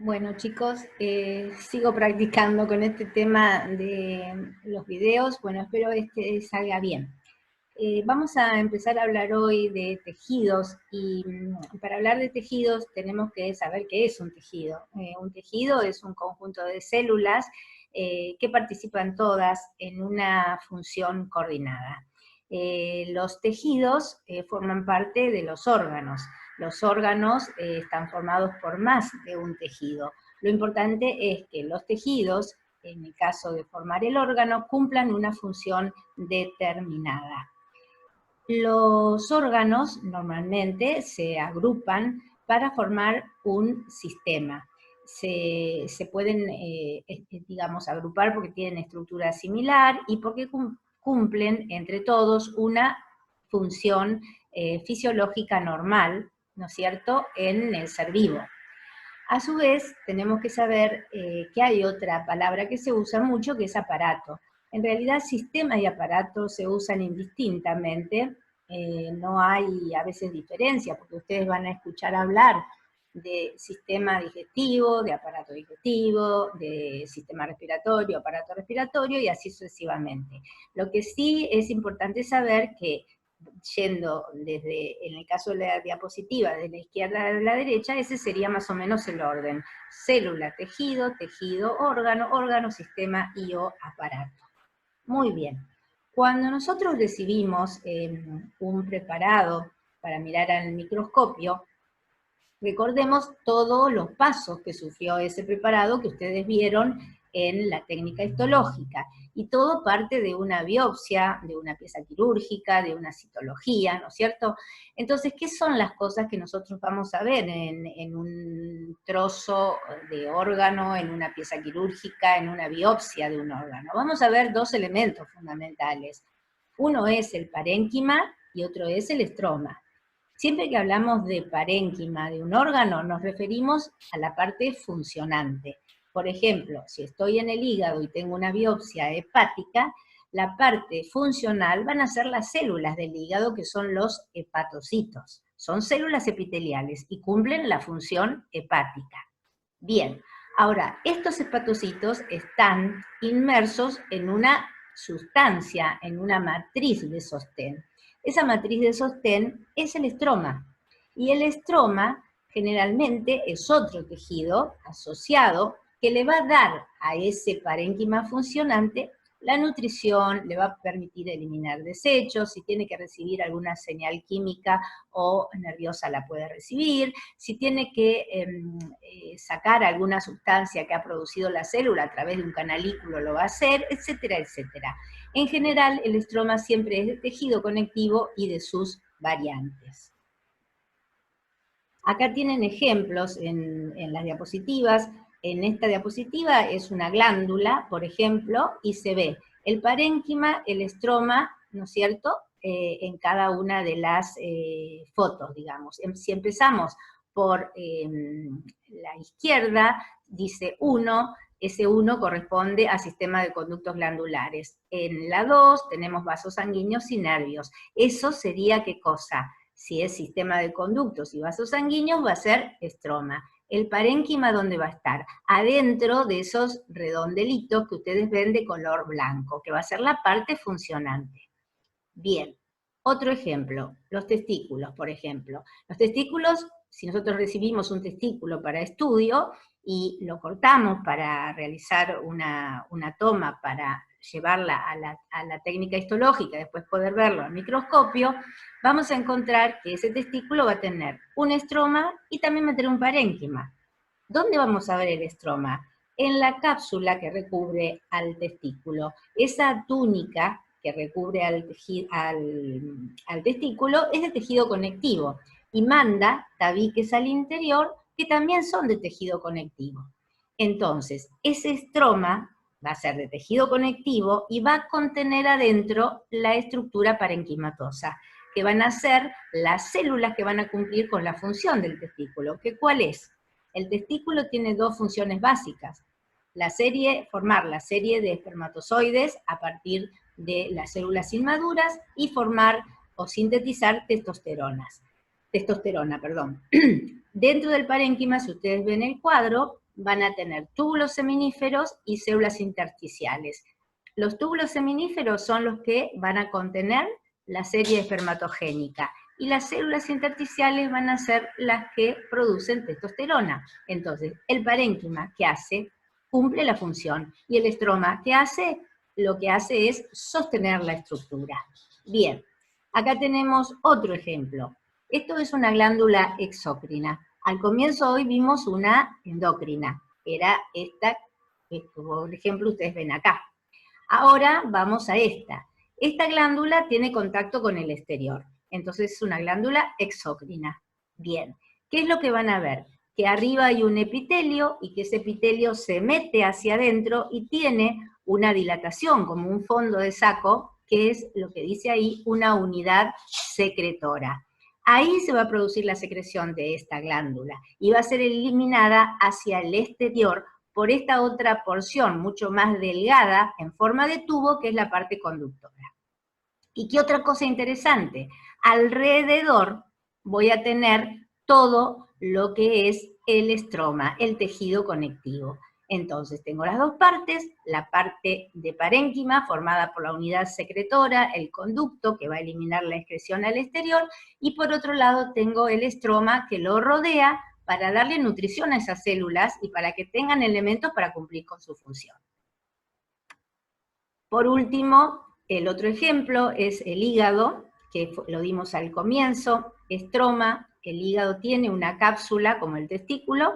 Bueno, chicos, sigo practicando con este tema de los videos. Bueno, espero este salga bien. Vamos a empezar a hablar hoy de tejidos y para hablar de tejidos tenemos que saber qué es un tejido. Un tejido es un conjunto de células que participan todas en una función coordinada. Los tejidos forman parte de los órganos. Los órganos están formados por más de un tejido. Lo importante es que los tejidos, en el caso de formar el órgano, cumplan una función determinada. Los órganos normalmente se agrupan para formar un sistema. Se pueden, digamos, agrupar porque tienen estructura similar y porque cumplen entre todos una función fisiológica normal, ¿no es cierto?, en el ser vivo. A su vez, tenemos que saber que hay otra palabra que se usa mucho, que es aparato. En realidad, sistema y aparato se usan indistintamente, no hay a veces diferencia, porque ustedes van a escuchar hablar de sistema digestivo, de aparato digestivo, de sistema respiratorio, aparato respiratorio, y así sucesivamente. Lo que sí es importante saber que yendo desde, en el caso de la diapositiva, de la izquierda a la derecha, ese sería más o menos el orden. Célula, tejido, tejido, órgano, órgano, sistema y o aparato. Muy bien. Cuando nosotros recibimos un preparado para mirar al microscopio, recordemos todos los pasos que sufrió ese preparado que ustedes vieron en la técnica histológica. Y todo parte de una biopsia, de una pieza quirúrgica, de una citología, ¿no es cierto? Entonces, ¿qué son las cosas que nosotros vamos a ver en un trozo de órgano, en una pieza quirúrgica, en una biopsia de un órgano? Vamos a ver dos elementos fundamentales. Uno es el parénquima y otro es el estroma. Siempre que hablamos de parénquima de un órgano, nos referimos a la parte funcionante. Por ejemplo, si estoy en el hígado y tengo una biopsia hepática, la parte funcional van a ser las células del hígado, que son los hepatocitos. Son células epiteliales y cumplen la función hepática. Bien, ahora, estos hepatocitos están inmersos en una sustancia, en una matriz de sostén. Esa matriz de sostén es el estroma. Y el estroma generalmente es otro tejido asociado que le va a dar a ese parénquima funcionante la nutrición, le va a permitir eliminar desechos, si tiene que recibir alguna señal química o nerviosa la puede recibir, si tiene que sacar alguna sustancia que ha producido la célula a través de un canalículo lo va a hacer, etcétera, etcétera. En general, el estroma siempre es de tejido conectivo y de sus variantes. Acá tienen ejemplos en las diapositivas. En esta diapositiva es una glándula, por ejemplo, y se ve el parénquima, el estroma, ¿no es cierto?, en cada una de las fotos, digamos. Si empezamos por la izquierda, dice 1, ese 1 corresponde al sistema de conductos glandulares. En la 2 tenemos vasos sanguíneos y nervios. Eso sería, ¿qué cosa? Si es sistema de conductos y vasos sanguíneos, va a ser estroma. El parénquima, ¿dónde va a estar? Adentro de esos redondelitos que ustedes ven de color blanco, que va a ser la parte funcionante. Bien, otro ejemplo, los testículos, por ejemplo. Los testículos, si nosotros recibimos un testículo para estudio y lo cortamos para realizar una toma para llevarla a la técnica histológica, después poder verlo al microscopio, vamos a encontrar que ese testículo va a tener un estroma y también va a tener un parénquima. ¿Dónde vamos a ver el estroma? En la cápsula que recubre al testículo. Esa túnica que recubre al testículo es de tejido conectivo y manda tabiques al interior que también son de tejido conectivo. Entonces, ese estroma va a ser de tejido conectivo y va a contener adentro la estructura parenquimatosa, que van a ser las células que van a cumplir con la función del testículo. ¿Cuál es? El testículo tiene dos funciones básicas. Formar la serie de espermatozoides a partir de las células inmaduras y formar o sintetizar testosterona. Dentro del parénquima, si ustedes ven el cuadro, van a tener túbulos seminíferos y células intersticiales. Los túbulos seminíferos son los que van a contener la serie espermatogénica, y las células intersticiales van a ser las que producen testosterona. Entonces, el parénquima, ¿qué hace? Cumple la función. Y el estroma, ¿qué hace? Lo que hace es sostener la estructura. Bien, acá tenemos otro ejemplo. Esto es una glándula exócrina. Al comienzo hoy vimos una endocrina, era esta que, por ejemplo, ustedes ven acá. Ahora vamos a esta. Esta glándula tiene contacto con el exterior, entonces es una glándula exócrina. Bien, ¿qué es lo que van a ver? Que arriba hay un epitelio y que ese epitelio se mete hacia adentro y tiene una dilatación, como un fondo de saco, que es lo que dice ahí, una unidad secretora. Ahí se va a producir la secreción de esta glándula y va a ser eliminada hacia el exterior por esta otra porción mucho más delgada en forma de tubo, que es la parte conductora. ¿Y qué otra cosa interesante? Alrededor voy a tener todo lo que es el estroma, el tejido conectivo. Entonces tengo las dos partes, la parte de parénquima formada por la unidad secretora, el conducto que va a eliminar la excreción al exterior, y por otro lado tengo el estroma que lo rodea para darle nutrición a esas células y para que tengan elementos para cumplir con su función. Por último, el otro ejemplo es el hígado, que lo dimos al comienzo, estroma. El hígado tiene una cápsula como el testículo,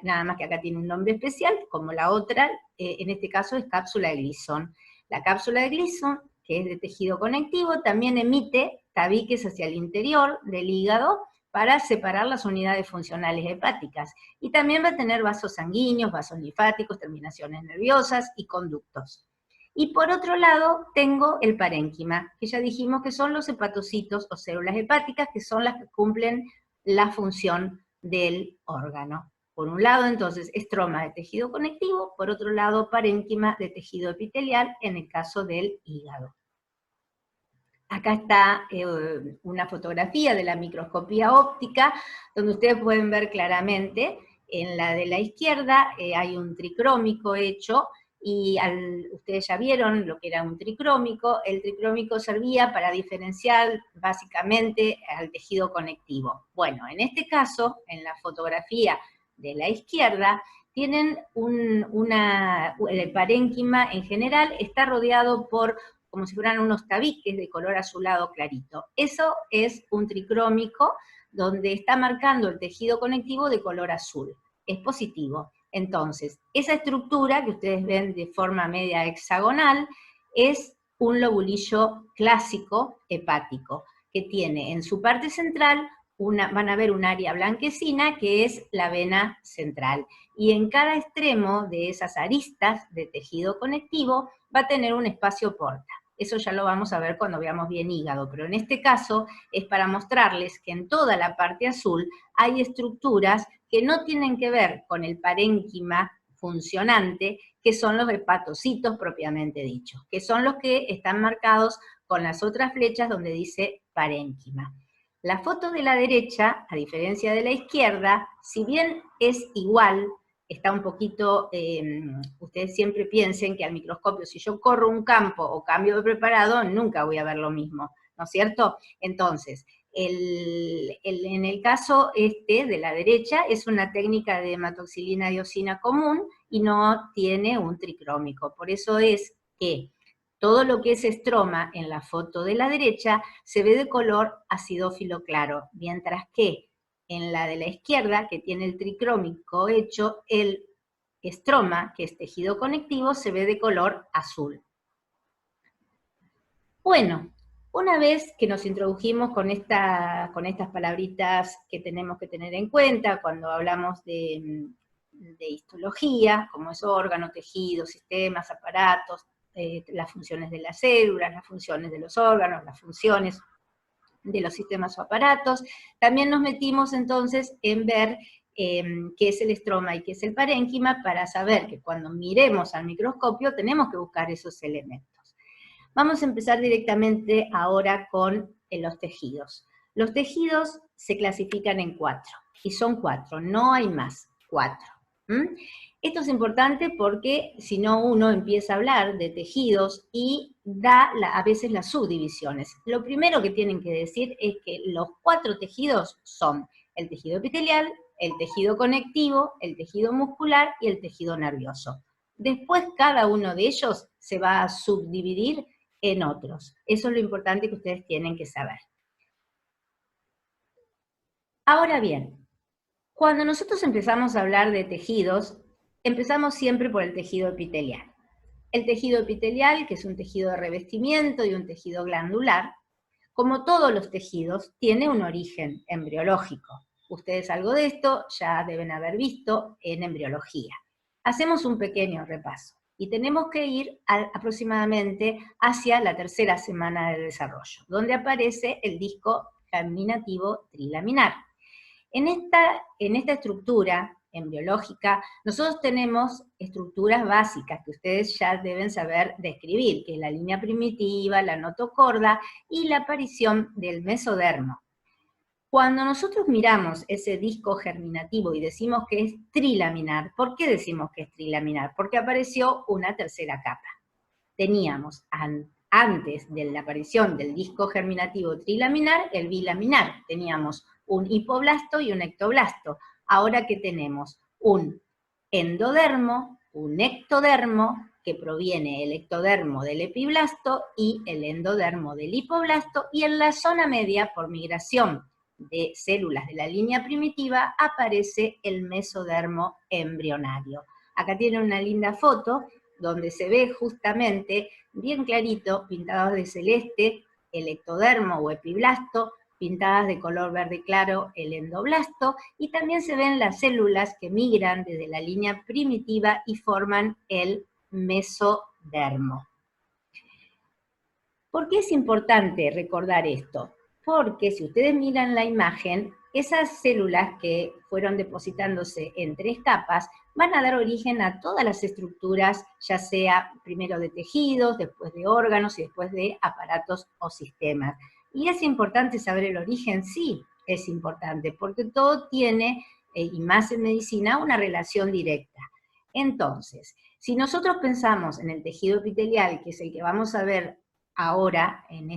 nada más que acá tiene un nombre especial, como la otra, en este caso es cápsula de Gleason. La cápsula de Gleason, que es de tejido conectivo, también emite tabiques hacia el interior del hígado para separar las unidades funcionales hepáticas. Y también va a tener vasos sanguíneos, vasos linfáticos, terminaciones nerviosas y conductos. Y por otro lado tengo el parénquima, que ya dijimos que son los hepatocitos o células hepáticas, que son las que cumplen la función del órgano. Por un lado, entonces, estroma de tejido conectivo, por otro lado, parénquima de tejido epitelial, en el caso del hígado. Acá está una fotografía de la microscopía óptica, donde ustedes pueden ver claramente, en la de la izquierda hay un tricrómico hecho, y ustedes ya vieron lo que era un tricrómico. El tricrómico servía para diferenciar básicamente al tejido conectivo. Bueno, en este caso, en la fotografía de la izquierda, tienen el parénquima en general está rodeado por como si fueran unos tabiques de color azulado clarito. Eso es un tricrómico donde está marcando el tejido conectivo de color azul. Es positivo. Entonces, esa estructura que ustedes ven de forma media hexagonal es un lobulillo clásico hepático, que tiene en su parte central, van a ver un área blanquecina que es la vena central. Y en cada extremo de esas aristas de tejido conectivo va a tener un espacio porta. Eso ya lo vamos a ver cuando veamos bien hígado, pero en este caso es para mostrarles que en toda la parte azul hay estructuras que no tienen que ver con el parénquima funcionante, que son los hepatocitos propiamente dichos, que son los que están marcados con las otras flechas donde dice parénquima. La foto de la derecha, a diferencia de la izquierda, si bien es igual, está un poquito, ustedes siempre piensen que al microscopio, si yo corro un campo o cambio de preparado, nunca voy a ver lo mismo, ¿no es cierto? Entonces, en el caso de la derecha, es una técnica de hematoxilina diosina común y no tiene un tricrómico. Por eso es que todo lo que es estroma en la foto de la derecha se ve de color acidófilo claro, mientras que en la de la izquierda, que tiene el tricrómico hecho, el estroma, que es tejido conectivo, se ve de color azul. Bueno, una vez que nos introdujimos con estas palabritas que tenemos que tener en cuenta cuando hablamos de histología, como es órgano, tejido, sistemas, aparatos, las funciones de las células, las funciones de los órganos, las funciones de los sistemas o aparatos, también nos metimos entonces en ver qué es el estroma y qué es el parénquima para saber que cuando miremos al microscopio tenemos que buscar esos elementos. Vamos a empezar directamente ahora con los tejidos. Los tejidos se clasifican en 4, y son 4, no hay más, 4. ¿Mm? Esto es importante porque si no uno empieza a hablar de tejidos y da a veces las subdivisiones. Lo primero que tienen que decir es que los 4 tejidos son el tejido epitelial, el tejido conectivo, el tejido muscular y el tejido nervioso. Después cada uno de ellos se va a subdividir en otros. Eso es lo importante que ustedes tienen que saber. Ahora bien, cuando nosotros empezamos a hablar de tejidos, empezamos siempre por el tejido epitelial. El tejido epitelial, que es un tejido de revestimiento y un tejido glandular, como todos los tejidos, tiene un origen embriológico. Ustedes algo de esto ya deben haber visto en embriología. Hacemos un pequeño repaso y tenemos que ir aproximadamente hacia la 3ª semana de desarrollo, donde aparece el disco germinativo trilaminar. En esta estructura embriológica, nosotros tenemos estructuras básicas que ustedes ya deben saber describir, que es la línea primitiva, la notocorda y la aparición del mesodermo. Cuando nosotros miramos ese disco germinativo y decimos que es trilaminar, ¿por qué decimos que es trilaminar? Porque apareció una 3ª capa. Teníamos antes de la aparición del disco germinativo trilaminar, el bilaminar. Teníamos un hipoblasto y un ectoblasto. Ahora que tenemos un endodermo, un ectodermo, que proviene el ectodermo del epiblasto y el endodermo del hipoblasto, y en la zona media, por migración de células de la línea primitiva, aparece el mesodermo embrionario. Acá tienen una linda foto donde se ve justamente bien clarito, pintados de celeste, el ectodermo o epiblasto, pintadas de color verde claro el endoblasto, y también se ven las células que migran desde la línea primitiva y forman el mesodermo. ¿Por qué es importante recordar esto? Porque si ustedes miran la imagen, esas células que fueron depositándose en 3 capas van a dar origen a todas las estructuras, ya sea primero de tejidos, después de órganos y después de aparatos o sistemas. ¿Y es importante saber el origen? Sí, es importante, porque todo tiene, y más en medicina, una relación directa. Entonces, si nosotros pensamos en el tejido epitelial, que es el que vamos a ver ahora en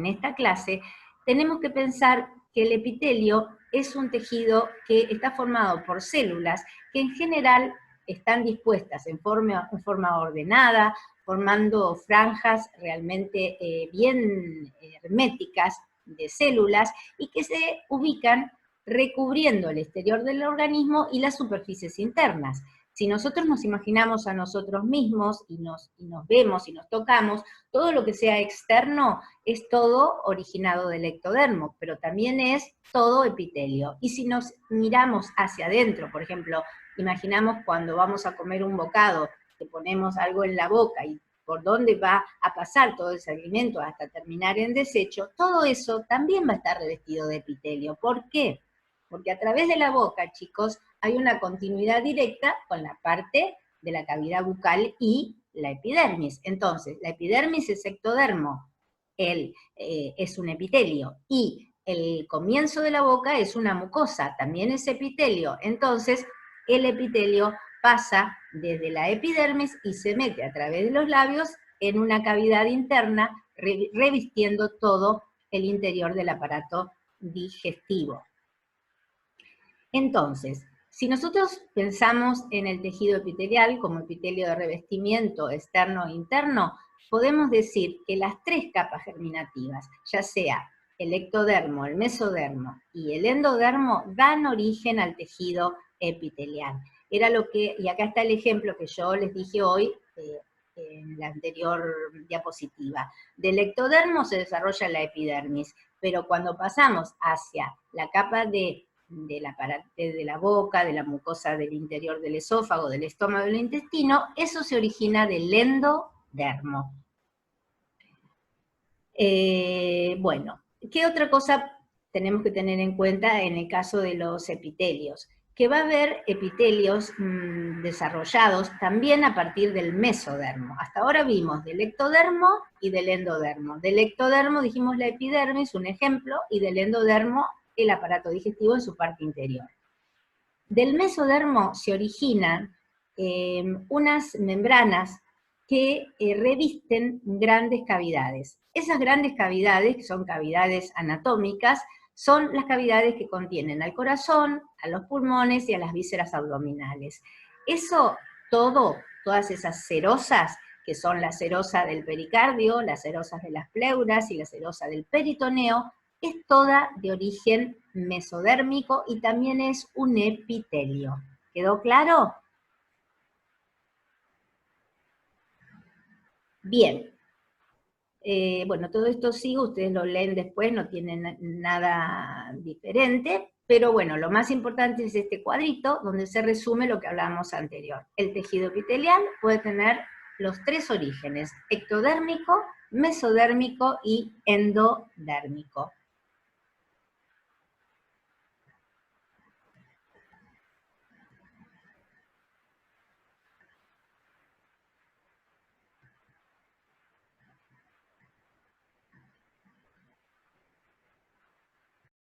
esta clase, tenemos que pensar que el epitelio es un tejido que está formado por células que en general están dispuestas en forma ordenada, formando franjas realmente bien herméticas de células y que se ubican recubriendo el exterior del organismo y las superficies internas. Si nosotros nos imaginamos a nosotros mismos y nos vemos y nos tocamos, todo lo que sea externo es todo originado del ectodermo, pero también es todo epitelio. Y si nos miramos hacia adentro, por ejemplo, imaginamos cuando vamos a comer un bocado, que ponemos algo en la boca y por dónde va a pasar todo ese alimento hasta terminar en desecho, todo eso también va a estar revestido de epitelio. ¿Por qué? Porque a través de la boca, chicos, hay una continuidad directa con la parte de la cavidad bucal y la epidermis. Entonces, la epidermis es ectodermo, es un epitelio, y el comienzo de la boca es una mucosa, también es epitelio. Entonces, el epitelio pasa desde la epidermis y se mete a través de los labios en una cavidad interna, revistiendo todo el interior del aparato digestivo. Entonces, si nosotros pensamos en el tejido epitelial como epitelio de revestimiento externo e interno, podemos decir que las 3 capas germinativas, ya sea el ectodermo, el mesodermo y el endodermo, dan origen al tejido epitelial. Era lo que, y acá está el ejemplo que yo les dije hoy en la anterior diapositiva. Del ectodermo se desarrolla la epidermis, pero cuando pasamos hacia la capa de la boca, de la mucosa del interior del esófago, del estómago, del intestino, eso se origina del endodermo. Bueno, ¿qué otra cosa tenemos que tener en cuenta en el caso de los epitelios? Que va a haber epitelios desarrollados también a partir del mesodermo. Hasta ahora vimos del ectodermo y del endodermo. Del ectodermo dijimos la epidermis, un ejemplo, y del endodermo el aparato digestivo en su parte interior. Del mesodermo se originan unas membranas que revisten grandes cavidades. Esas grandes cavidades, que son cavidades anatómicas, son las cavidades que contienen al corazón, a los pulmones y a las vísceras abdominales. Eso todo, todas esas serosas, que son la serosa del pericardio, las serosas de las pleuras y la serosa del peritoneo, es toda de origen mesodérmico y también es un epitelio. ¿Quedó claro? Bien. Bueno, todo esto sigue, ustedes lo leen después, no tienen nada diferente, pero bueno, lo más importante es este cuadrito donde se resume lo que hablábamos anterior. El tejido epitelial puede tener los tres orígenes: ectodérmico, mesodérmico y endodérmico.